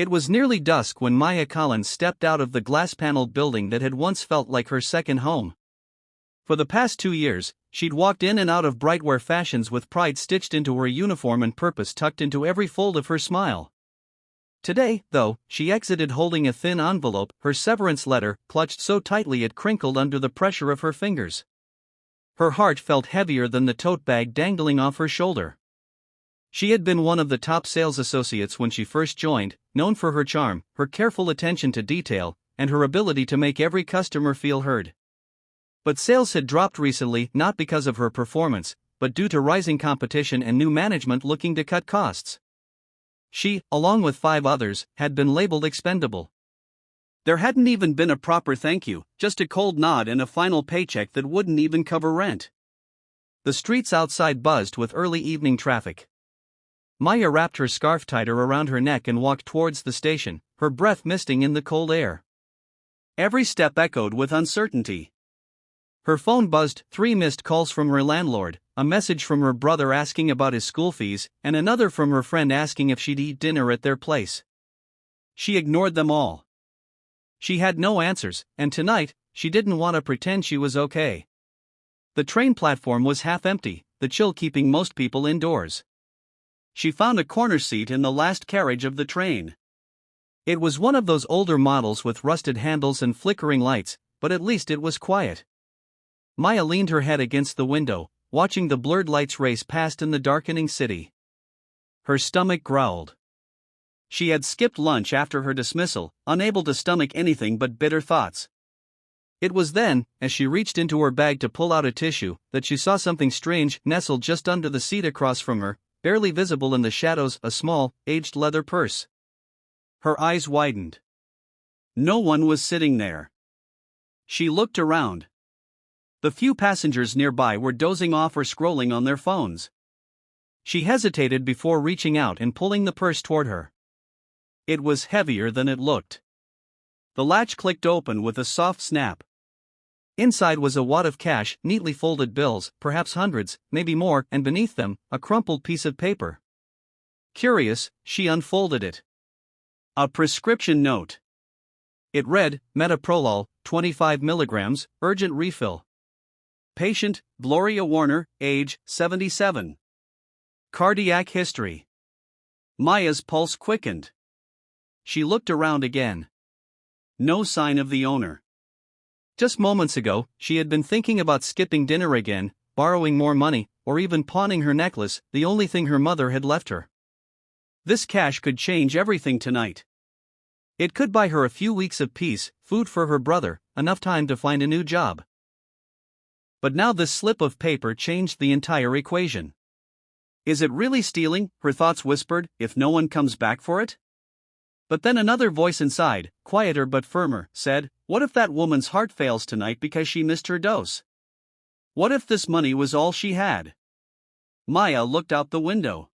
It was nearly dusk when Maya Collins stepped out of the glass-paneled building that had once felt like her second home. For the past 2 years, she'd walked in and out of brightwear fashions with pride stitched into her uniform and purpose tucked into every fold of her smile. Today, though, she exited holding a thin envelope, her severance letter clutched so tightly it crinkled under the pressure of her fingers. Her heart felt heavier than the tote bag dangling off her shoulder. She had been one of the top sales associates when she first joined, known for her charm, her careful attention to detail, and her ability to make every customer feel heard. But sales had dropped recently not because of her performance, but due to rising competition and new management looking to cut costs. She, along with 5 others, had been labeled expendable. There hadn't even been a proper thank you, just a cold nod and a final paycheck that wouldn't even cover rent. The streets outside buzzed with early evening traffic. Maya wrapped her scarf tighter around her neck and walked towards the station, her breath misting in the cold air. Every step echoed with uncertainty. Her phone buzzed, 3 missed calls from her landlord, a message from her brother asking about his school fees, and another from her friend asking if she'd eat dinner at their place. She ignored them all. She had no answers, and tonight, she didn't want to pretend she was okay. The train platform was half empty, the chill keeping most people indoors. She found a corner seat in the last carriage of the train. It was one of those older models with rusted handles and flickering lights, but at least it was quiet. Maya leaned her head against the window, watching the blurred lights race past in the darkening city. Her stomach growled. She had skipped lunch after her dismissal, unable to stomach anything but bitter thoughts. It was then, as she reached into her bag to pull out a tissue, that she saw something strange nestled just under the seat across from her, barely visible in the shadows, a small, aged leather purse. Her eyes widened. No one was sitting there. She looked around. The few passengers nearby were dozing off or scrolling on their phones. She hesitated before reaching out and pulling the purse toward her. It was heavier than it looked. The latch clicked open with a soft snap. Inside was a wad of cash, neatly folded bills, perhaps hundreds, maybe more, and beneath them, a crumpled piece of paper. Curious, she unfolded it. A prescription note. It read, Metoprolol, 25 milligrams, urgent refill. Patient, Gloria Warner, age, 77. Cardiac history. Maya's pulse quickened. She looked around again. No sign of the owner. Just moments ago, she had been thinking about skipping dinner again, borrowing more money, or even pawning her necklace, the only thing her mother had left her. This cash could change everything tonight. It could buy her a few weeks of peace, food for her brother, enough time to find a new job. But now this slip of paper changed the entire equation. Is it really stealing, her thoughts whispered, if no one comes back for it? But then another voice inside, quieter but firmer, said, what if that woman's heart fails tonight because she missed her dose? What if this money was all she had? Maya looked out the window.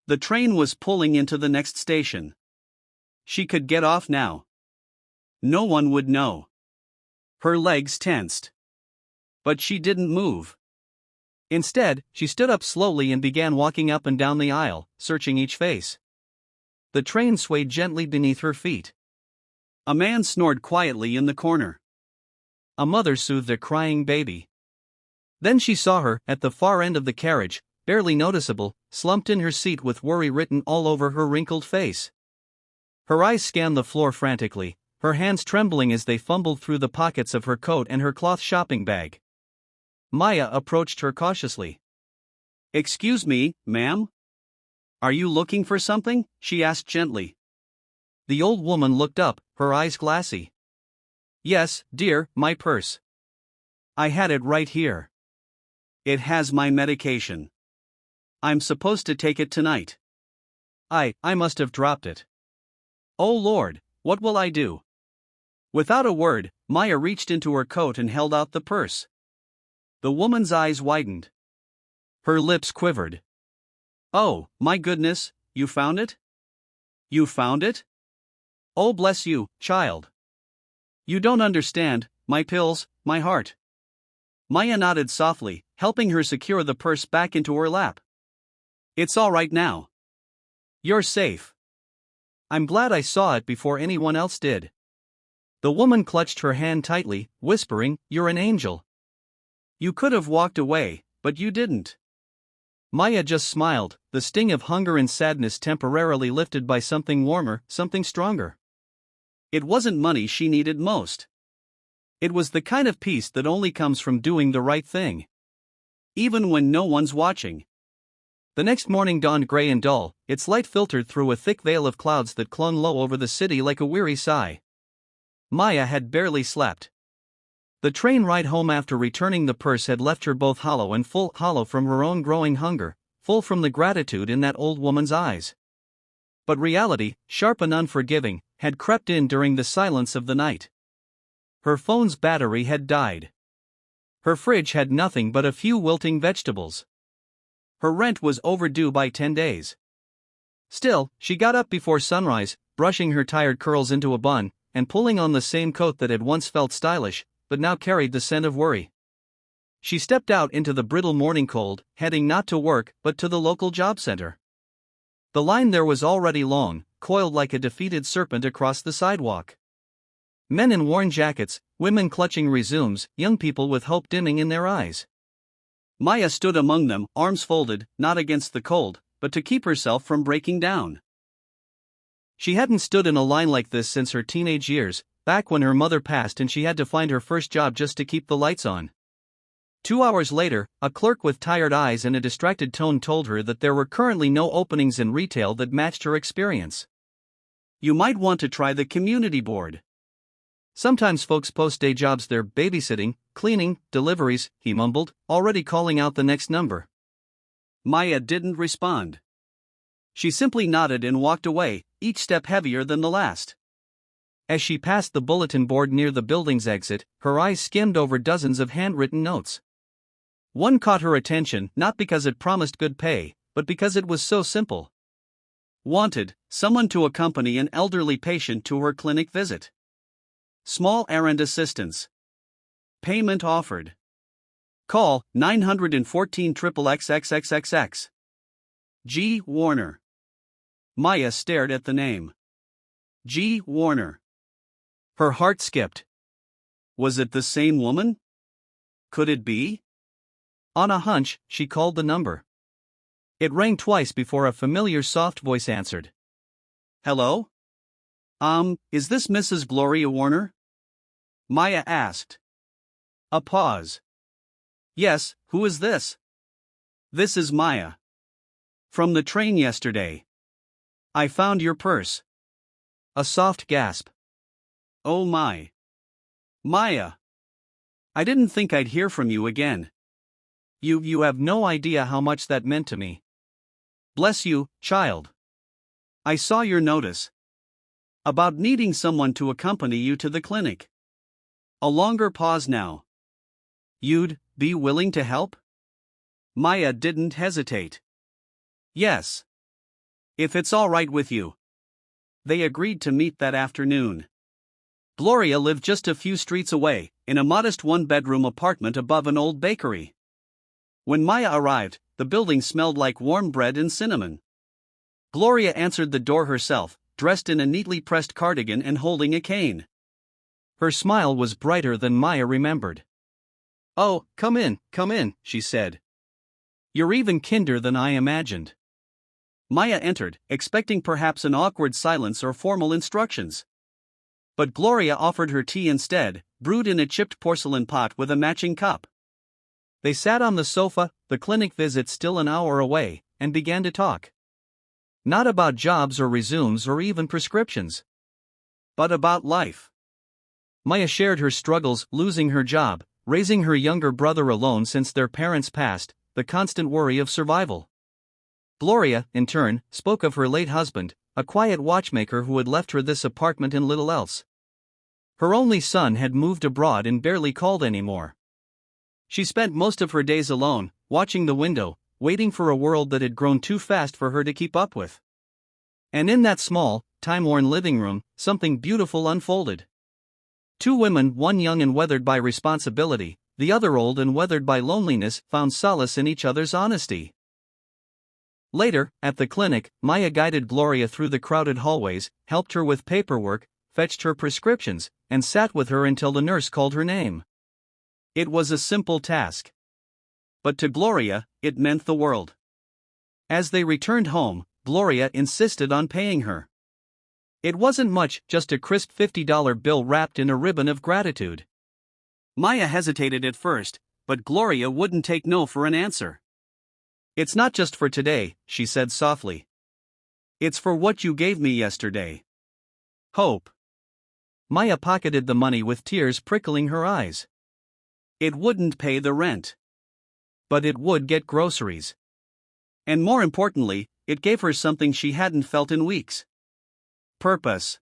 The train was pulling into the next station. She could get off now. No one would know. Her legs tensed. But she didn't move. Instead, she stood up slowly and began walking up and down the aisle, searching each face. The train swayed gently beneath her feet. A man snored quietly in the corner. A mother soothed a crying baby. Then she saw her, at the far end of the carriage, barely noticeable, slumped in her seat with worry written all over her wrinkled face. Her eyes scanned the floor frantically, her hands trembling as they fumbled through the pockets of her coat and her cloth shopping bag. Maya approached her cautiously. Excuse me, ma'am? Are you looking for something? She asked gently. The old woman looked up, her eyes glassy. Yes, dear, my purse. I had it right here. It has my medication. I'm supposed to take it tonight. I must have dropped it. Oh Lord, what will I do? Without a word, Maya reached into her coat and held out the purse. The woman's eyes widened. Her lips quivered. Oh, my goodness, you found it? You found it? Oh, bless you, child. You don't understand, my pills, my heart. Maya nodded softly, helping her secure the purse back into her lap. It's all right now. You're safe. I'm glad I saw it before anyone else did. The woman clutched her hand tightly, whispering, "You're an angel. You could have walked away, but you didn't." Maya just smiled, the sting of hunger and sadness temporarily lifted by something warmer, something stronger. It wasn't money she needed most. It was the kind of peace that only comes from doing the right thing, even when no one's watching. The next morning dawned gray and dull, its light filtered through a thick veil of clouds that clung low over the city like a weary sigh. Maya had barely slept. The train ride home after returning the purse had left her both hollow and full, hollow from her own growing hunger, full from the gratitude in that old woman's eyes. But reality, sharp and unforgiving, had crept in during the silence of the night. Her phone's battery had died. Her fridge had nothing but a few wilting vegetables. Her rent was overdue by 10 days. Still, she got up before sunrise, brushing her tired curls into a bun, and pulling on the same coat that had once felt stylish, but now carried the scent of worry. She stepped out into the brittle morning cold, heading not to work but to the local job center. The line there was already long, coiled like a defeated serpent across the sidewalk. Men in worn jackets, women clutching resumes, young people with hope dimming in their eyes. Maya stood among them, arms folded, not against the cold, but to keep herself from breaking down. She hadn't stood in a line like this since her teenage years, back when her mother passed and she had to find her first job just to keep the lights on. 2 hours later, a clerk with tired eyes and a distracted tone told her that there were currently no openings in retail that matched her experience. "You might want to try the community board. Sometimes folks post day jobs there, babysitting, cleaning, deliveries," he mumbled, already calling out the next number. Maya didn't respond. She simply nodded and walked away, each step heavier than the last. As she passed the bulletin board near the building's exit, her eyes skimmed over dozens of handwritten notes. One caught her attention, not because it promised good pay, but because it was so simple. Wanted, someone to accompany an elderly patient to her clinic visit. Small errand assistance. Payment offered. Call 914 XXXXXX. G. Warner. Maya stared at the name. G. Warner. Her heart skipped. Was it the same woman? Could it be? On a hunch, she called the number. It rang twice before a familiar soft voice answered. "Hello? Is this Mrs. Gloria Warner?" Maya asked. A pause. "Yes, who is this?" "This is Maya. From the train yesterday. I found your purse." A soft gasp. "Oh my. Maya. I didn't think I'd hear from you again. You have no idea how much that meant to me. Bless you, child. I saw your notice. About needing someone to accompany you to the clinic." A longer pause now. "You'd be willing to help?" Maya didn't hesitate. "Yes. If it's all right with you." They agreed to meet that afternoon. Gloria lived just a few streets away, in a modest one-bedroom apartment above an old bakery. When Maya arrived, the building smelled like warm bread and cinnamon. Gloria answered the door herself, dressed in a neatly pressed cardigan and holding a cane. Her smile was brighter than Maya remembered. "Oh, come in, she said. "You're even kinder than I imagined." Maya entered, expecting perhaps an awkward silence or formal instructions. But Gloria offered her tea instead, brewed in a chipped porcelain pot with a matching cup. They sat on the sofa, the clinic visit still an hour away, and began to talk. Not about jobs or resumes or even prescriptions, but about life. Maya shared her struggles, losing her job, raising her younger brother alone since their parents passed, the constant worry of survival. Gloria, in turn, spoke of her late husband, a quiet watchmaker who had left her this apartment and little else. Her only son had moved abroad and barely called anymore. She spent most of her days alone, watching the window, waiting for a world that had grown too fast for her to keep up with. And in that small, time-worn living room, something beautiful unfolded. Two women, one young and weathered by responsibility, the other old and weathered by loneliness, found solace in each other's honesty. Later, at the clinic, Maya guided Gloria through the crowded hallways, helped her with paperwork, fetched her prescriptions, and sat with her until the nurse called her name. It was a simple task. But to Gloria, it meant the world. As they returned home, Gloria insisted on paying her. It wasn't much, just a crisp $50 bill wrapped in a ribbon of gratitude. Maya hesitated at first, but Gloria wouldn't take no for an answer. "It's not just for today," she said softly. "It's for what you gave me yesterday. Hope." Maya pocketed the money with tears prickling her eyes. It wouldn't pay the rent. But it would get groceries. And more importantly, it gave her something she hadn't felt in weeks. Purpose.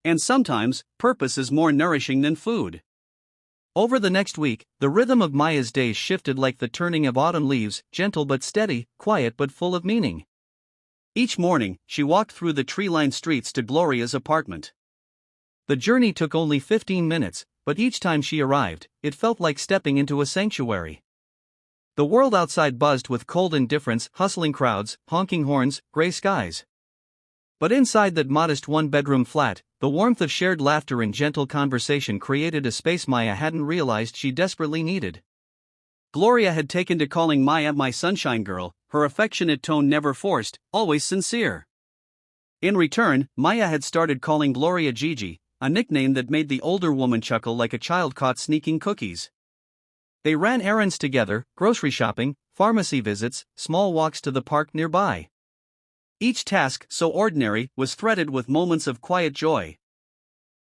And sometimes, purpose is more nourishing than food. Over the next week, the rhythm of Maya's days shifted like the turning of autumn leaves, gentle but steady, quiet but full of meaning. Each morning, she walked through the tree-lined streets to Gloria's apartment. The journey took only 15 minutes, but each time she arrived, it felt like stepping into a sanctuary. The world outside buzzed with cold indifference, hustling crowds, honking horns, gray skies. But inside that modest one-bedroom flat, the warmth of shared laughter and gentle conversation created a space Maya hadn't realized she desperately needed. Gloria had taken to calling Maya "my sunshine girl," her affectionate tone never forced, always sincere. In return, Maya had started calling Gloria Gigi, a nickname that made the older woman chuckle like a child caught sneaking cookies. They ran errands together, grocery shopping, pharmacy visits, small walks to the park nearby. Each task, so ordinary, was threaded with moments of quiet joy.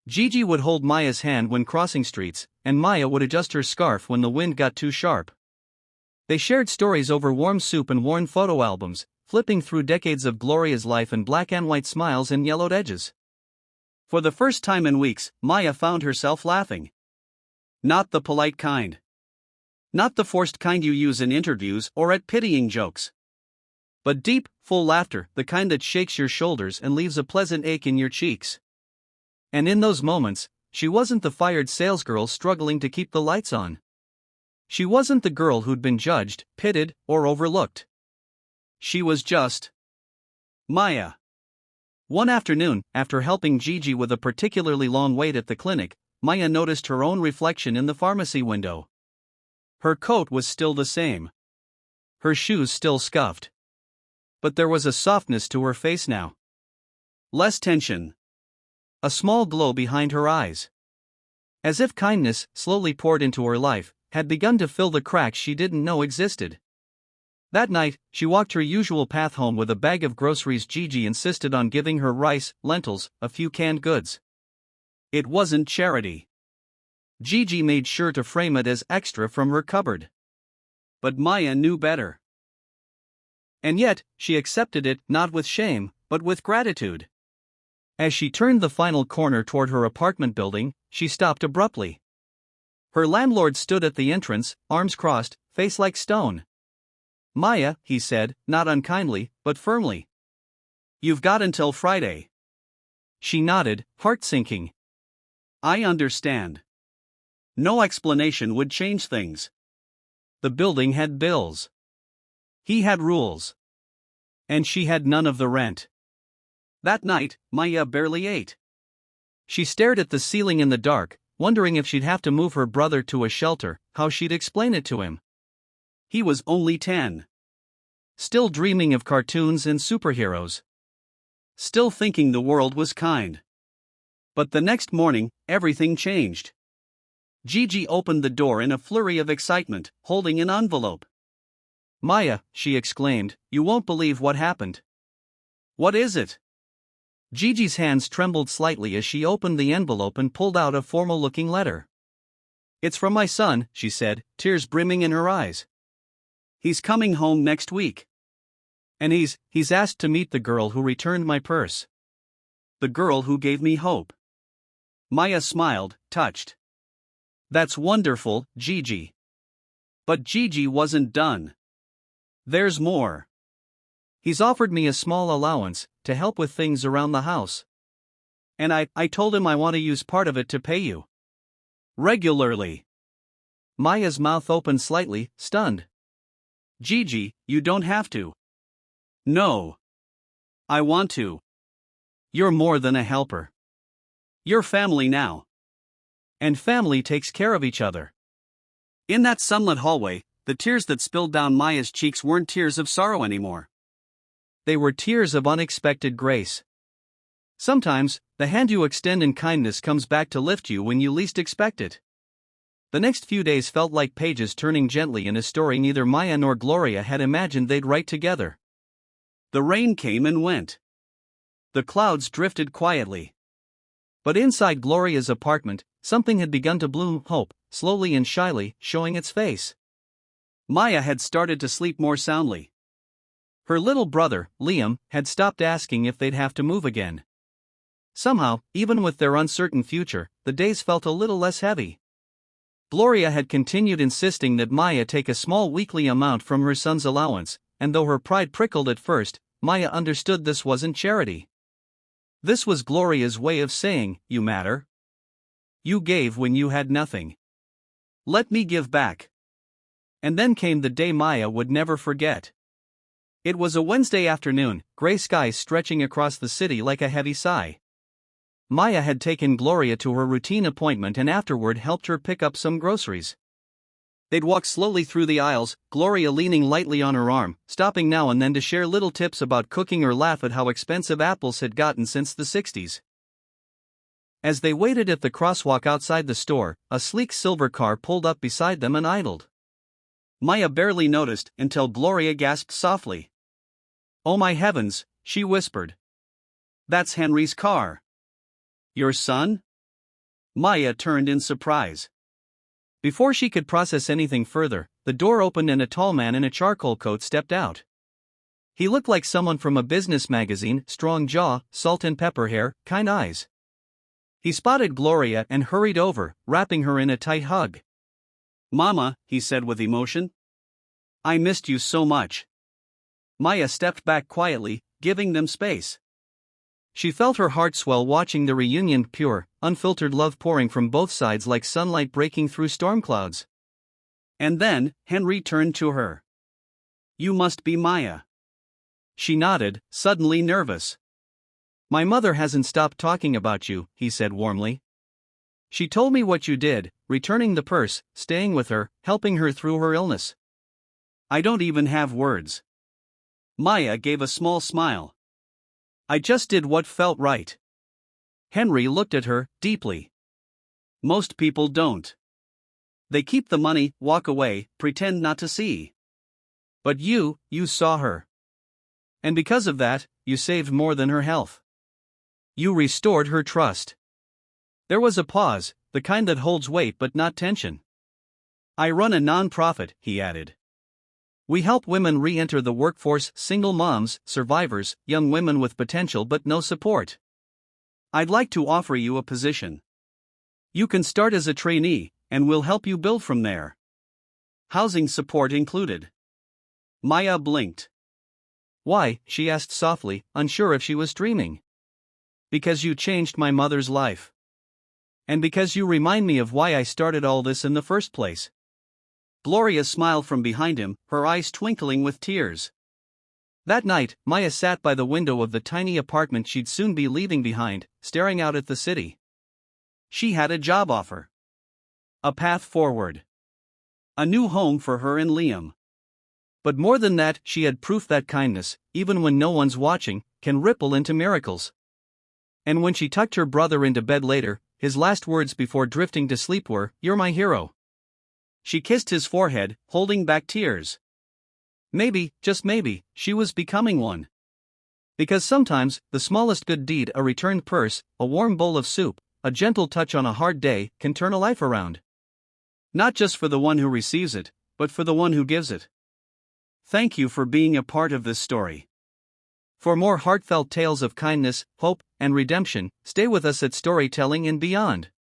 Gigi would hold Maya's hand when crossing streets, and Maya would adjust her scarf when the wind got too sharp. They shared stories over warm soup and worn photo albums, flipping through decades of Gloria's life and black and white smiles and yellowed edges. For the first time in weeks, Maya found herself laughing. Not the polite kind. Not the forced kind you use in interviews or at pitying jokes. But deep, full laughter, the kind that shakes your shoulders and leaves a pleasant ache in your cheeks. And in those moments, she wasn't the fired salesgirl struggling to keep the lights on. She wasn't the girl who'd been judged, pitted, or overlooked. She was just Maya. One afternoon, after helping Gigi with a particularly long wait at the clinic, Maya noticed her own reflection in the pharmacy window. Her coat was still the same. Her shoes still scuffed. But there was a softness to her face now. Less tension. A small glow behind her eyes. As if kindness, slowly poured into her life, had begun to fill the cracks she didn't know existed. That night, she walked her usual path home with a bag of groceries Gigi insisted on giving her: rice, lentils, a few canned goods. It wasn't charity. Gigi made sure to frame it as extra from her cupboard. But Maya knew better. And yet, she accepted it, not with shame, but with gratitude. As she turned the final corner toward her apartment building, she stopped abruptly. Her landlord stood at the entrance, arms crossed, face like stone. "Maya," he said, not unkindly, but firmly. "You've got until Friday." She nodded, heart sinking. "I understand." No explanation would change things. The building had bills. He had rules. And she had none of the rent. That night, Maya barely ate. She stared at the ceiling in the dark, wondering if she'd have to move her brother to a shelter, how she'd explain it to him. He was only 10. Still dreaming of cartoons and superheroes. Still thinking the world was kind. But the next morning, everything changed. Gigi opened the door in a flurry of excitement, holding an envelope. "Maya," she exclaimed, "you won't believe what happened." "What is it?" Gigi's hands trembled slightly as she opened the envelope and pulled out a formal-looking letter. "It's from my son," she said, tears brimming in her eyes. "He's coming home next week. And he's asked to meet the girl who returned my purse. The girl who gave me hope." Maya smiled, touched. "That's wonderful, Gigi." But Gigi wasn't done. "There's more. He's offered me a small allowance to help with things around the house. And I told him I want to use part of it to pay you. Regularly." Maya's mouth opened slightly, stunned. "Gigi, you don't have to." No. I want to. You're more than a helper. You're family now. And family takes care of each other. In that sunlit hallway, the tears that spilled down Maya's cheeks weren't tears of sorrow anymore. They were tears of unexpected grace. Sometimes, the hand you extend in kindness comes back to lift you when you least expect it. The next few days felt like pages turning gently in a story neither Maya nor Gloria had imagined they'd write together. The rain came and went. The clouds drifted quietly. But inside Gloria's apartment, something had begun to bloom, hope, slowly and shyly, showing its face. Maya had started to sleep more soundly. Her little brother, Liam, had stopped asking if they'd have to move again. Somehow, even with their uncertain future, the days felt a little less heavy. Gloria had continued insisting that Maya take a small weekly amount from her son's allowance, and though her pride prickled at first, Maya understood this wasn't charity. This was Gloria's way of saying, "You matter. You gave when you had nothing. Let me give back." And then came the day Maya would never forget. It was a Wednesday afternoon, gray skies stretching across the city like a heavy sigh. Maya had taken Gloria to her routine appointment and afterward helped her pick up some groceries. They'd walk slowly through the aisles, Gloria leaning lightly on her arm, stopping now and then to share little tips about cooking or laugh at how expensive apples had gotten since the 60s. As they waited at the crosswalk outside the store, a sleek silver car pulled up beside them and idled. Maya barely noticed until Gloria gasped softly. "Oh my heavens," she whispered. "That's Henry's car." "Your son?" Maya turned in surprise. Before she could process anything further, the door opened and a tall man in a charcoal coat stepped out. He looked like someone from a business magazine, strong jaw, salt and pepper hair, kind eyes. He spotted Gloria and hurried over, wrapping her in a tight hug. "Mama," he said with emotion. "I missed you so much." Maya stepped back quietly, giving them space. She felt her heart swell watching the reunion, pure, unfiltered love pouring from both sides like sunlight breaking through storm clouds. And then, Henry turned to her. "You must be Maya." She nodded, suddenly nervous. "My mother hasn't stopped talking about you," he said warmly. "She told me what you did, returning the purse, staying with her, helping her through her illness. I don't even have words." Maya gave a small smile. "I just did what felt right." Henry looked at her, deeply. "Most people don't. They keep the money, walk away, pretend not to see. But you saw her. And because of that, you saved more than her health. You restored her trust." There was a pause, the kind that holds weight but not tension. "I run a non-profit," he added. "We help women re-enter the workforce, single moms, survivors, young women with potential but no support. I'd like to offer you a position. You can start as a trainee, and we'll help you build from there. Housing support included." Maya blinked. "Why?" she asked softly, unsure if she was dreaming. "Because you changed my mother's life. And because you remind me of why I started all this in the first place." Gloria smiled from behind him, her eyes twinkling with tears. That night, Maya sat by the window of the tiny apartment she'd soon be leaving behind, staring out at the city. She had a job offer. A path forward. A new home for her and Liam. But more than that, she had proof that kindness, even when no one's watching, can ripple into miracles. And when she tucked her brother into bed later, his last words before drifting to sleep were, "You're my hero." She kissed his forehead, holding back tears. Maybe, just maybe, she was becoming one. Because sometimes, the smallest good deed, a returned purse, a warm bowl of soup, a gentle touch on a hard day, can turn a life around. Not just for the one who receives it, but for the one who gives it. Thank you for being a part of this story. For more heartfelt tales of kindness, hope, and redemption, stay with us at Storytelling and Beyond.